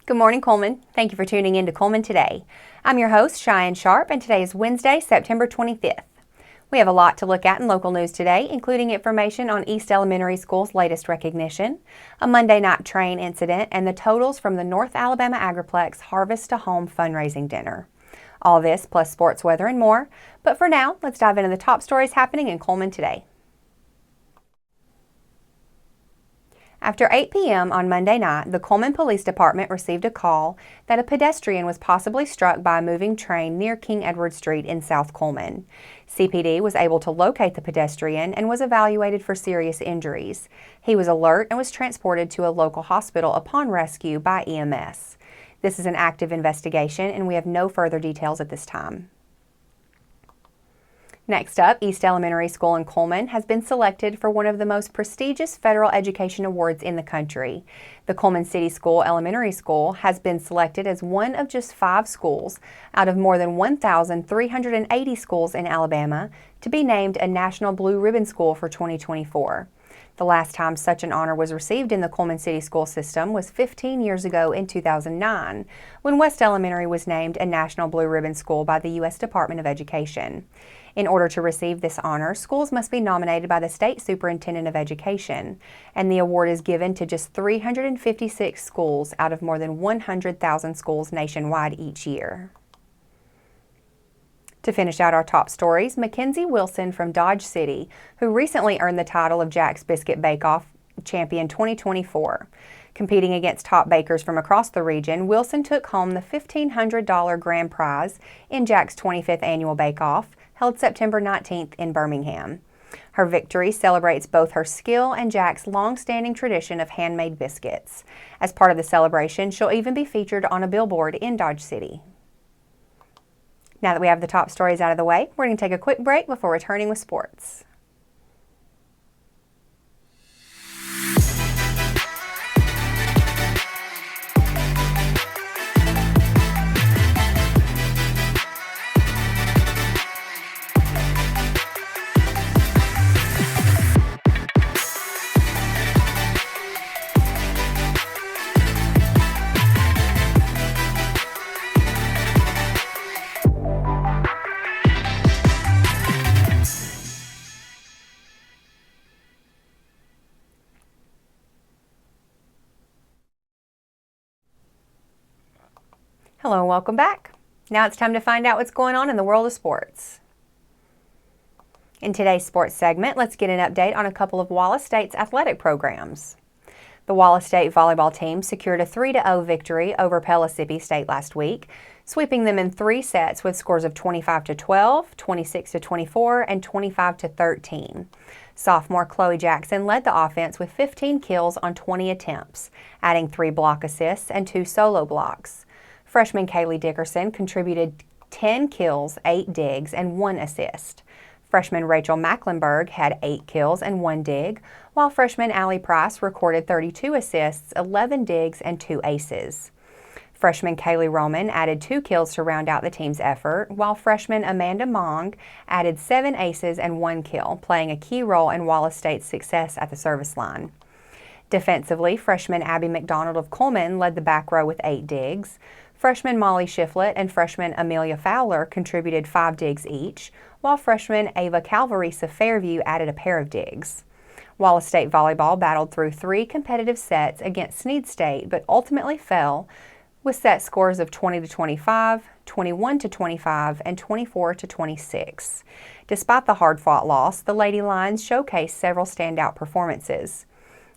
Good morning, Cullman. Thank you for tuning in to Cullman Today. I'm your host, Cheyenne Sharp, and today is Wednesday, September 25th. We have a lot to look at in local news today, including information on East Elementary School's latest recognition, a Monday night train incident, and the totals from the North Alabama Agriplex Harvest to Home fundraising dinner. All this plus sports, weather, and more. But for now, let's dive into the top stories happening in Cullman today. After 8 p.m. on Monday night, the Cullman Police Department received a call that a pedestrian was possibly struck by a moving train near King Edward Street in South Cullman. CPD was able to locate the pedestrian and was evaluated for serious injuries. He was alert and was transported to a local hospital upon rescue by EMS. This is an active investigation, and we have no further details at this time. Next up, East Elementary School in Cullman has been selected for one of the most prestigious federal education awards in the country. The Cullman City School Elementary School has been selected as one of just 5 schools out of more than 1,380 schools in Alabama to be named a National Blue Ribbon School for 2024. The last time such an honor was received in the Cullman City School system was 15 years ago in 2009, when West Elementary was named a National Blue Ribbon School by the U.S. Department of Education. In order to receive this honor, schools must be nominated by the State Superintendent of Education, and the award is given to just 356 schools out of more than 100,000 schools nationwide each year. To finish out our top stories, Mackenzie Wilson from Dodge City, who recently earned the title of Jack's Biscuit Bake-Off Champion 2024. Competing against top bakers from across the region, Wilson took home the $1,500 grand prize in Jack's 25th annual bake-off, held September 19th in Birmingham. Her victory celebrates both her skill and Jack's long-standing tradition of handmade biscuits. As part of the celebration, she'll even be featured on a billboard in Dodge City. Now that we have the top stories out of the way, we're going to take a quick break before returning with sports. Hello and welcome back. Now it's time to find out what's going on in the world of sports. In today's sports segment, let's get an update on a couple of Wallace State's athletic programs. The Wallace State volleyball team secured a 3-0 victory over Pellissippi State last week, sweeping them in 3 sets with scores of 25-12, 26-24, and 25-13. Sophomore Chloe Jackson led the offense with 15 kills on 20 attempts, adding 3 block assists and 2 solo blocks. Freshman Kaylee Dickerson contributed 10 kills, 8 digs, and 1 assist. Freshman Rachel Mecklenburg had 8 kills and 1 dig, while freshman Allie Price recorded 32 assists, 11 digs, and 2 aces. Freshman Kaylee Roman added 2 kills to round out the team's effort, while freshman Amanda Mong added 7 aces and 1 kill, playing a key role in Wallace State's success at the service line. Defensively, freshman Abby McDonald of Cullman led the back row with 8 digs. Freshman Molly Shiflett and freshman Amelia Fowler contributed 5 digs each, while freshman Ava Calvarese of Fairview added a pair of digs. Wallace State volleyball battled through 3 competitive sets against Snead State, but ultimately fell with set scores of 20-25, 21-25, and 24-26. Despite the hard-fought loss, the Lady Lions showcased several standout performances.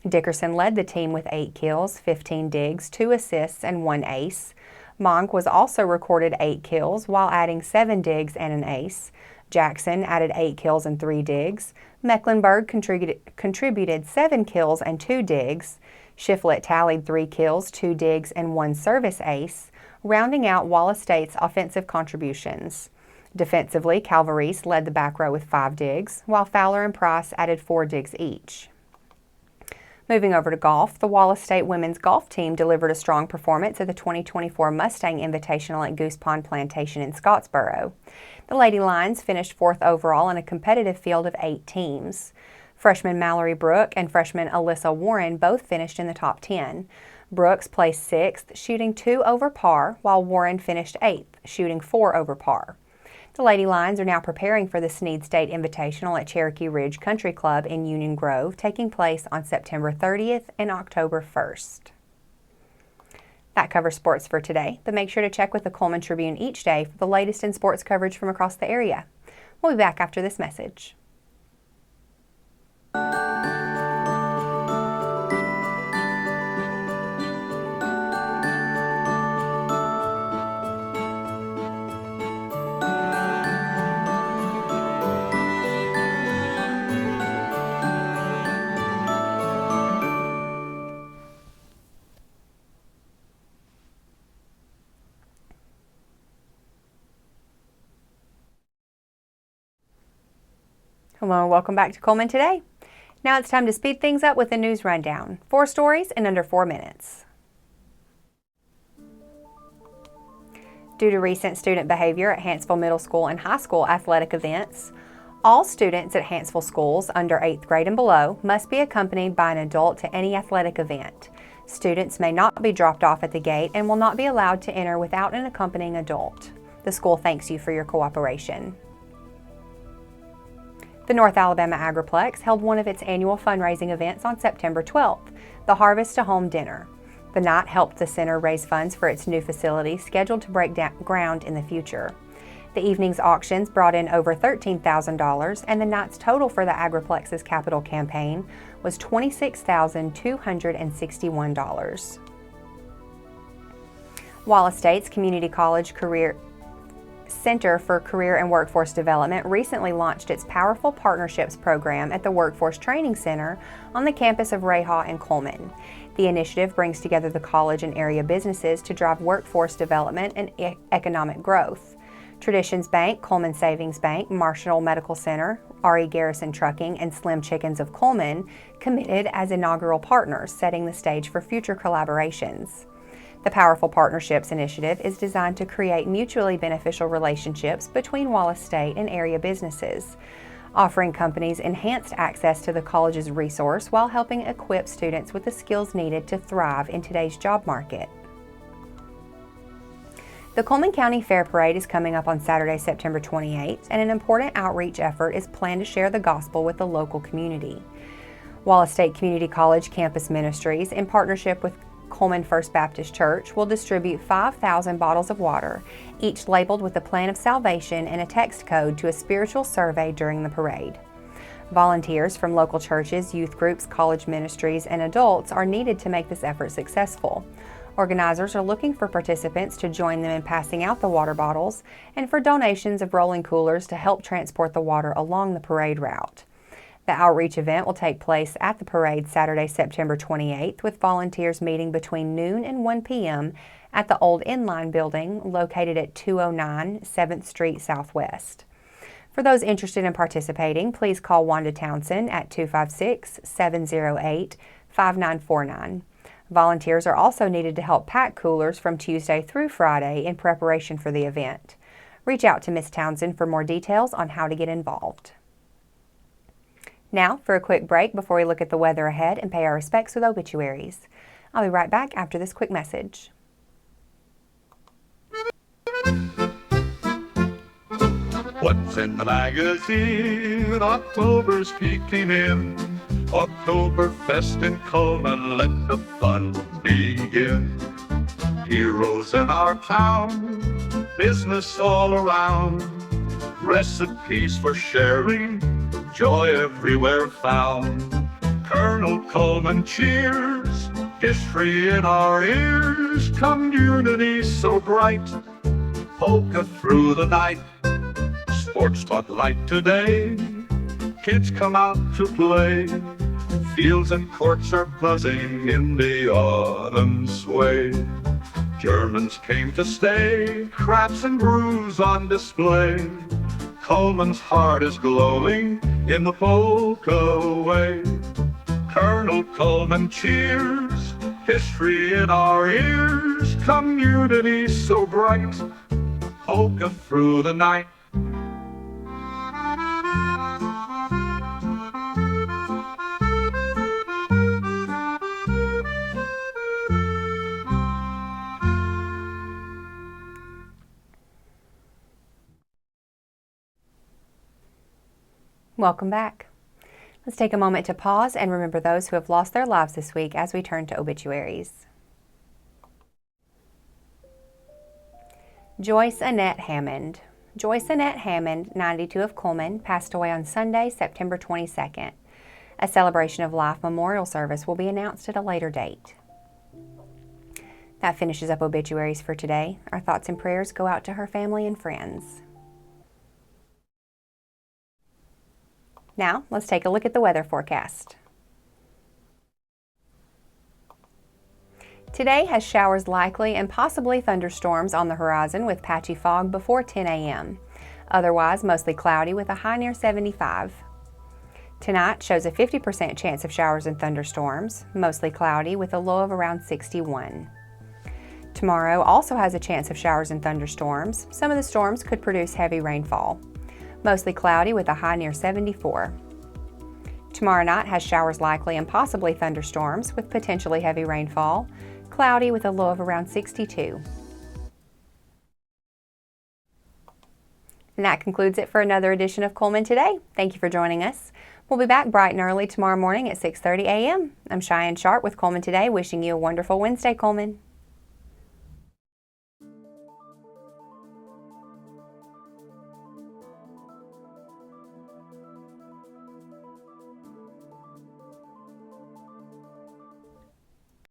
Dickerson led the team with 8 kills, 15 digs, 2 assists, and 1 ace. Monk was also recorded 8 kills while adding 7 digs and an ace. Jackson added 8 kills and 3 digs. Mecklenburg contributed 7 kills and 2 digs. Shiflett tallied 3 kills, 2 digs, and 1 service ace, rounding out Wallace State's offensive contributions. Defensively, Calvarese led the back row with 5 digs, while Fowler and Price added 4 digs each. Moving over to golf, the Wallace State women's golf team delivered a strong performance at the 2024 Mustang Invitational at Goose Pond Plantation in Scottsboro. The Lady Lions finished 4th overall in a competitive field of 8 teams. Freshman Mallory Brooke and freshman Alyssa Warren both finished in the top 10. Brooks placed 6th, shooting 2 over par, while Warren finished 8th, shooting 4 over par. The Lady Lions are now preparing for the Snead State Invitational at Cherokee Ridge Country Club in Union Grove, taking place on September 30th and October 1st. That covers sports for today, but make sure to check with the Cullman Tribune each day for the latest in sports coverage from across the area. We'll be back after this message. Hello and welcome back to Cullman Today. Now it's time to speed things up with a news rundown. 4 stories in under 4 minutes. Due to recent student behavior at Hanceville Middle School and High School athletic events, all students at Hanceville schools under 8th grade and below must be accompanied by an adult to any athletic event. Students may not be dropped off at the gate and will not be allowed to enter without an accompanying adult. The school thanks you for your cooperation. The North Alabama Agriplex held one of its annual fundraising events on September 12th, the Harvest to Home Dinner. The night helped the center raise funds for its new facility scheduled to break ground in the future. The evening's auctions brought in over $13,000, and the night's total for the Agriplex's capital campaign was $26,261. Wallace State's Community College Center for Career and Workforce Development recently launched its Powerful Partnerships program at the Workforce Training Center on the campus of Rayhaw and Cullman. The initiative brings together the college and area businesses to drive workforce development and economic growth. Traditions Bank, Cullman Savings Bank, Marshall Medical Center, R.E. Garrison Trucking, and Slim Chickens of Cullman committed as inaugural partners, setting the stage for future collaborations. The Powerful Partnerships initiative is designed to create mutually beneficial relationships between Wallace State and area businesses, offering companies enhanced access to the college's resource while helping equip students with the skills needed to thrive in today's job market. The Cullman County Fair Parade is coming up on Saturday, September 28th, and an important outreach effort is planned to share the gospel with the local community. Wallace State Community College Campus Ministries, in partnership with Cullman First Baptist Church, will distribute 5,000 bottles of water, each labeled with a plan of salvation and a text code to a spiritual survey during the parade. Volunteers from local churches, youth groups, college ministries, and adults are needed to make this effort successful. Organizers are looking for participants to join them in passing out the water bottles and for donations of rolling coolers to help transport the water along the parade route. The outreach event will take place at the parade Saturday, September 28th, with volunteers meeting between noon and 1 p.m. at the old Inline building located at 209 7th Street Southwest. For those interested in participating, please call Wanda Townsend at 256-708-5949. Volunteers are also needed to help pack coolers from Tuesday through Friday in preparation for the event. Reach out to Ms. Townsend for more details on how to get involved. Now for a quick break before we look at the weather ahead and pay our respects with obituaries. I'll be right back after this quick message. What's in the magazine? October's peeking in. Oktoberfest in Cullman, let the fun begin. Heroes in our town, business all around, recipes for sharing, joy everywhere found. Colonel Cullman cheers, history in our ears, community so bright, polka through the night. Sports spotlight today, kids come out to play, fields and courts are buzzing in the autumn sway. Germans came to stay, crafts and brews on display. Cullman's heart is glowing in the polka way. Colonel Cullman cheers, history in our ears, community so bright, polka through the night. Welcome back. Let's take a moment to pause and remember those who have lost their lives this week as we turn to obituaries. Joyce Annette Hammond. Joyce Annette Hammond, 92 of Cullman, passed away on Sunday, September 22nd. A celebration of life memorial service will be announced at a later date. That finishes up obituaries for today. Our thoughts and prayers go out to her family and friends. Now, let's take a look at the weather forecast. Today has showers likely and possibly thunderstorms on the horizon with patchy fog before 10 a.m. Otherwise, mostly cloudy with a high near 75. Tonight shows a 50% chance of showers and thunderstorms, mostly cloudy with a low of around 61. Tomorrow also has a chance of showers and thunderstorms. Some of the storms could produce heavy rainfall. Mostly cloudy with a high near 74. Tomorrow night has showers likely and possibly thunderstorms with potentially heavy rainfall, cloudy with a low of around 62. And that concludes it for another edition of Cullman Today. Thank you for joining us. We'll be back bright and early tomorrow morning at 6:30 a.m. I'm Cheyenne Sharp with Cullman Today, wishing you a wonderful Wednesday, Cullman.